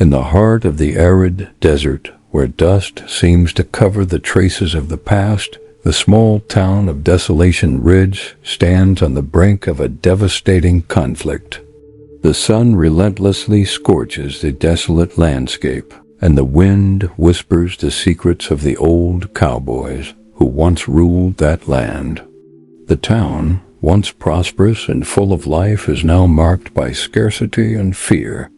In the heart of the arid desert, where dust seems to cover the traces of the past, the small town of Desolation Ridge stands on the brink of a devastating conflict. The sun relentlessly scorches the desolate landscape, and the wind whispers the secrets of the old cowboys who once ruled that land. The town, once prosperous and full of life, is now marked by scarcity and fear.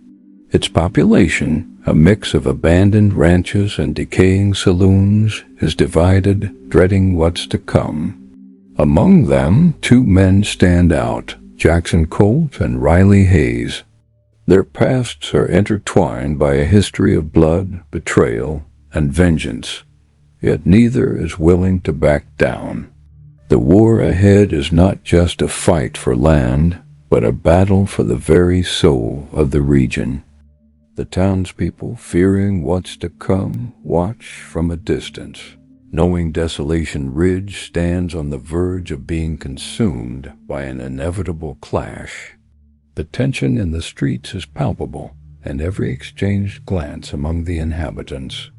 Its population, a mix of abandoned ranches and decaying saloons, is divided, dreading what's to come. Among them, two men stand out, Jackson Colt and Riley Hayes. Their pasts are intertwined by a history of blood, betrayal, and vengeance, yet neither is willing to back down. The war ahead is not just a fight for land, but a battle for the very soul of the region. The townspeople, fearing what's to come, watch from a distance, knowing Desolation Ridge stands on the verge of being consumed by an inevitable clash. The tension in the streets is palpable, and every exchanged glance among the inhabitants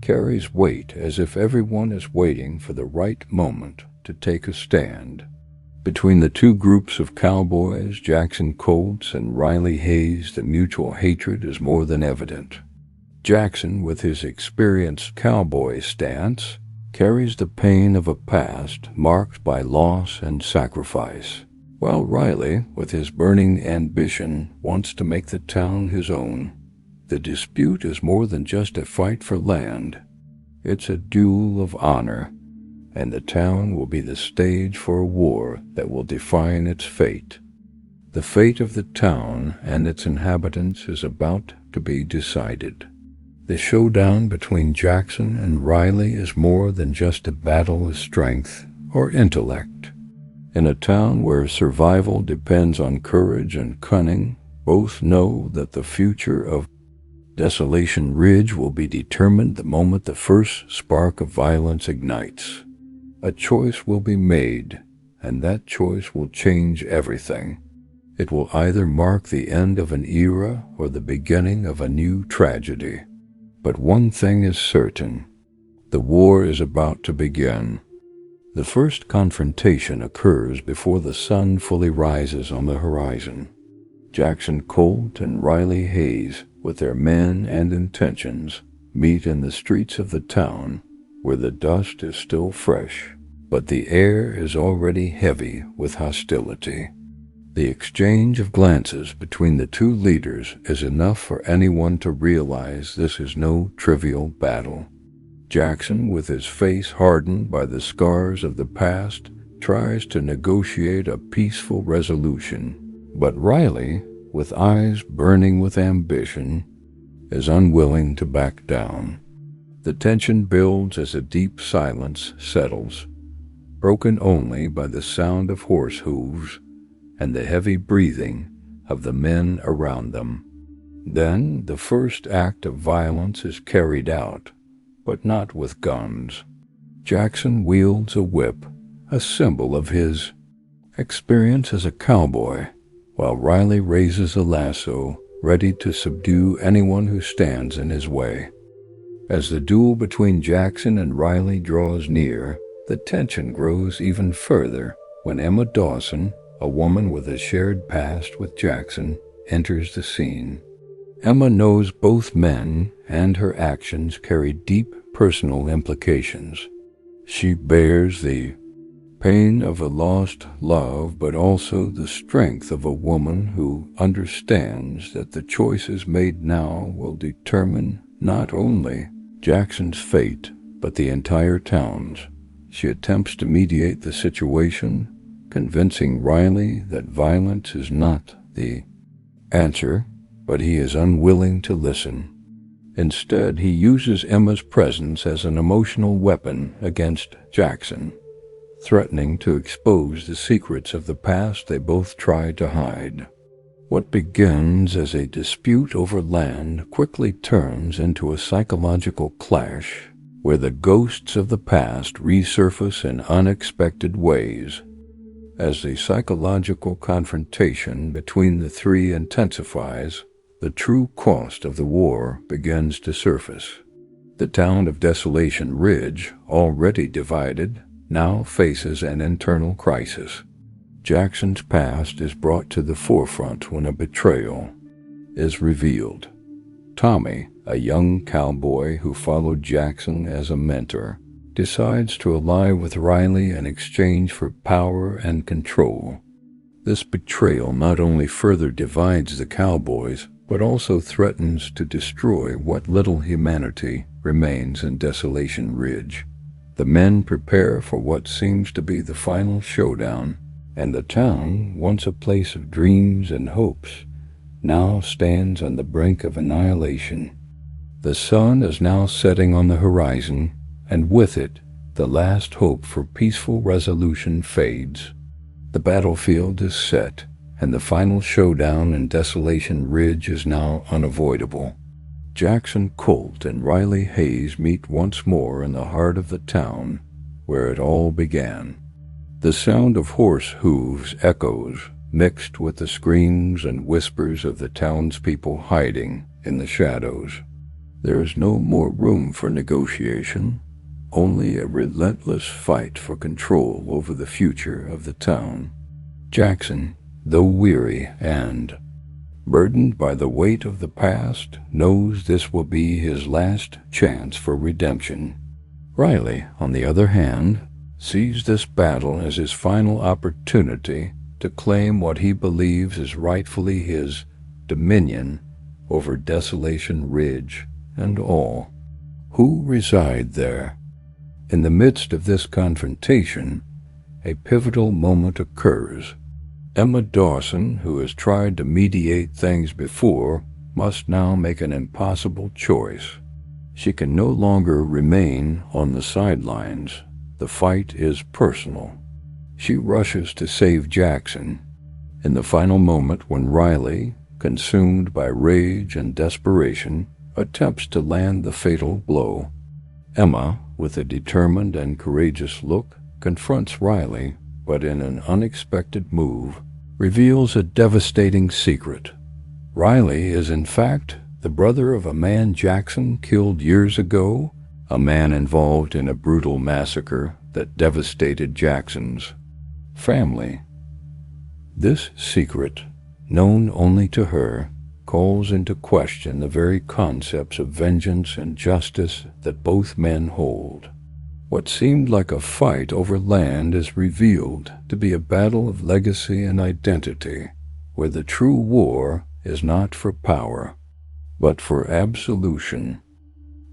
carries weight, as if everyone is waiting for the right moment to take a stand. Between the two groups of cowboys, Jackson Colts and Riley Hayes, the mutual hatred is more than evident. Jackson, with his experienced cowboy stance, carries the pain of a past marked by loss and sacrifice, while Riley, with his burning ambition, wants to make the town his own. The dispute is more than just a fight for land. It's a duel of honor, and the town will be the stage for a war that will define its fate. The fate of the town and its inhabitants is about to be decided. The showdown between Jackson and Riley is more than just a battle of strength or intellect. In a town where survival depends on courage and cunning, both know that the future of Desolation Ridge will be determined the moment the first spark of violence ignites. A choice will be made, and that choice will change everything. It will either mark the end of an era or the beginning of a new tragedy. But one thing is certain: the war is about to begin. The first confrontation occurs before the sun fully rises on the horizon. Jackson Colt and Riley Hayes, with their men and intentions, meet in the streets of the town, where the dust is still fresh, but the air is already heavy with hostility. The exchange of glances between the two leaders is enough for anyone to realize this is no trivial battle. Jackson, with his face hardened by the scars of the past, tries to negotiate a peaceful resolution, but Riley, with eyes burning with ambition, is unwilling to back down. The tension builds as a deep silence settles, broken only by the sound of horse hooves and the heavy breathing of the men around them. Then the first act of violence is carried out, but not with guns. Jackson wields a whip, a symbol of his experience as a cowboy, while Riley raises a lasso, ready to subdue anyone who stands in his way. As the duel between Jackson and Riley draws near, the tension grows even further when Emma Dawson, a woman with a shared past with Jackson, enters the scene. Emma knows both men, and her actions carry deep personal implications. She bears the pain of a lost love, but also the strength of a woman who understands that the choices made now will determine not only Jackson's fate, but the entire town's. She attempts to mediate the situation, convincing Riley that violence is not the answer, but he is unwilling to listen. Instead, he uses Emma's presence as an emotional weapon against Jackson, threatening to expose the secrets of the past they both tried to hide. What begins as a dispute over land quickly turns into a psychological clash, where the ghosts of the past resurface in unexpected ways. As the psychological confrontation between the three intensifies, the true cost of the war begins to surface. The town of Desolation Ridge, already divided, now faces an internal crisis. Jackson's past is brought to the forefront when a betrayal is revealed. Tommy, a young cowboy who followed Jackson as a mentor, decides to ally with Riley in exchange for power and control. This betrayal not only further divides the Cowboys, but also threatens to destroy what little humanity remains in Desolation Ridge. The men prepare for what seems to be the final showdown, and the town, once a place of dreams and hopes, now stands on the brink of annihilation. The sun is now setting on the horizon, and with it, the last hope for peaceful resolution fades. The battlefield is set, and the final showdown in Desolation Ridge is now unavoidable. Jackson Colt and Riley Hayes meet once more in the heart of the town, where it all began. The sound of horse hooves echoes, mixed with the screams and whispers of the townspeople hiding in the shadows. There is no more room for negotiation, only a relentless fight for control over the future of the town. Jackson, though weary and burdened by the weight of the past, knows this will be his last chance for redemption. Riley, on the other hand, sees this battle as his final opportunity to claim what he believes is rightfully his dominion over Desolation Ridge and all who reside there. In the midst of this confrontation, a pivotal moment occurs. Emma Dawson, who has tried to mediate things before, must now make an impossible choice. She can no longer remain on the sidelines. The fight is personal. She rushes to save Jackson. In the final moment when Riley, consumed by rage and desperation, attempts to land the fatal blow, Emma, with a determined and courageous look, confronts Riley, but in an unexpected move, reveals a devastating secret. Riley is in fact the brother of a man Jackson killed years ago, a man involved in a brutal massacre that devastated Jackson's family. This secret, known only to her, calls into question the very concepts of vengeance and justice that both men hold. What seemed like a fight over land is revealed to be a battle of legacy and identity, where the true war is not for power, but for absolution.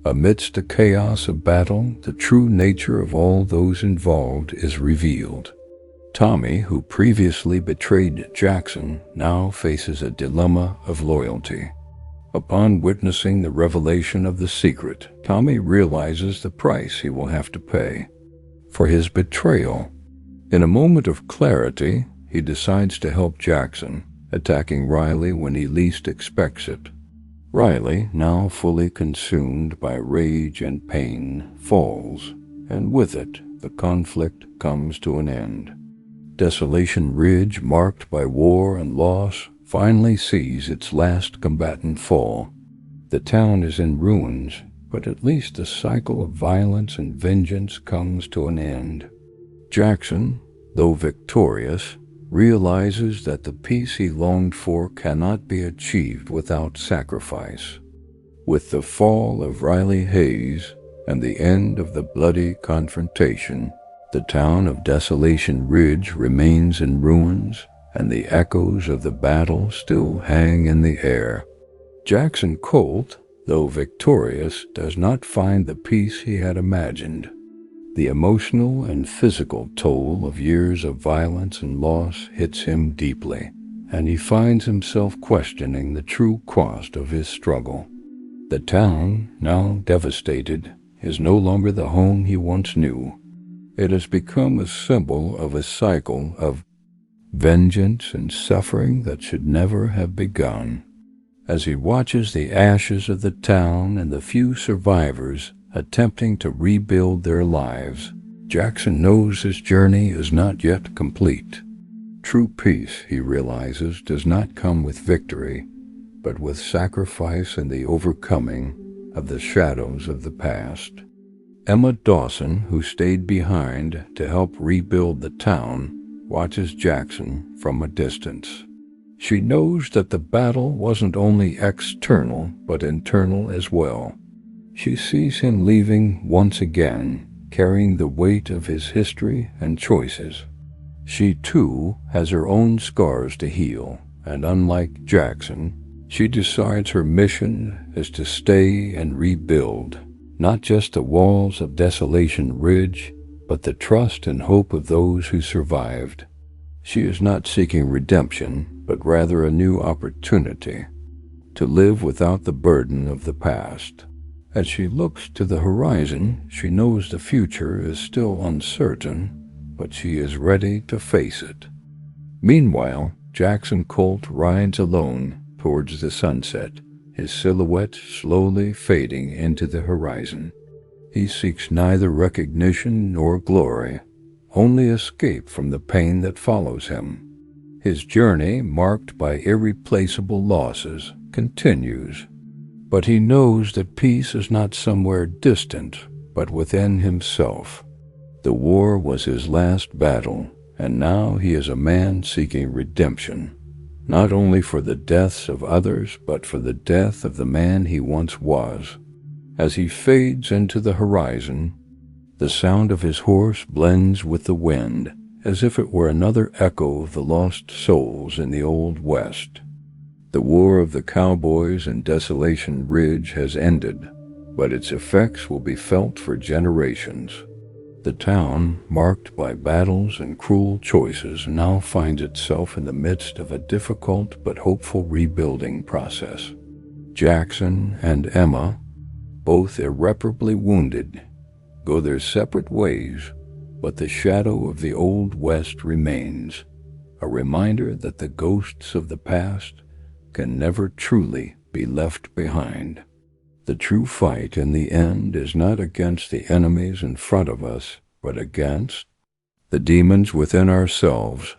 Amidst the chaos of battle, the true nature of all those involved is revealed. Tommy, who previously betrayed Jackson, now faces a dilemma of loyalty. Upon witnessing the revelation of the secret, Tommy realizes the price he will have to pay for his betrayal. In a moment of clarity, he decides to help Jackson, attacking Riley when he least expects it. Riley, now fully consumed by rage and pain, falls, and with it, the conflict comes to an end. Desolation Ridge, marked by war and loss, finally sees its last combatant fall. The town is in ruins, but at least the cycle of violence and vengeance comes to an end. Jackson, though victorious, realizes that the peace he longed for cannot be achieved without sacrifice. With the fall of Riley Hayes and the end of the bloody confrontation, the town of Desolation Ridge remains in ruins, and the echoes of the battle still hang in the air. Jackson Colt, though victorious, does not find the peace he had imagined. The emotional and physical toll of years of violence and loss hits him deeply, and he finds himself questioning the true cost of his struggle. The town, now devastated, is no longer the home he once knew. It has become a symbol of a cycle of vengeance and suffering that should never have begun. As he watches the ashes of the town and the few survivors attempting to rebuild their lives, Jackson knows his journey is not yet complete. True peace, he realizes, does not come with victory, but with sacrifice and the overcoming of the shadows of the past. Emma Dawson, who stayed behind to help rebuild the town, watches Jackson from a distance. She knows that the battle wasn't only external, but internal as well. She sees him leaving once again, carrying the weight of his history and choices. She, too, has her own scars to heal, and unlike Jackson, she decides her mission is to stay and rebuild, not just the walls of Desolation Ridge, but the trust and hope of those who survived. She is not seeking redemption, but rather a new opportunity to live without the burden of the past. As she looks to the horizon, she knows the future is still uncertain, but she is ready to face it. Meanwhile, Jackson Colt rides alone towards the sunset, his silhouette slowly fading into the horizon. He seeks neither recognition nor glory, only escape from the pain that follows him. His journey, marked by irreplaceable losses, continues, but he knows that peace is not somewhere distant, but within himself. The war was his last battle, and now he is a man seeking redemption, not only for the deaths of others, but for the death of the man he once was. As he fades into the horizon, the sound of his horse blends with the wind, as if it were another echo of the lost souls in the Old West. The war of the Cowboys and Desolation Ridge has ended, but its effects will be felt for generations. The town, marked by battles and cruel choices, now finds itself in the midst of a difficult but hopeful rebuilding process. Jackson and Emma, both irreparably wounded, go their separate ways, but the shadow of the Old West remains, a reminder that the ghosts of the past can never truly be left behind. The true fight in the end is not against the enemies in front of us, but against the demons within ourselves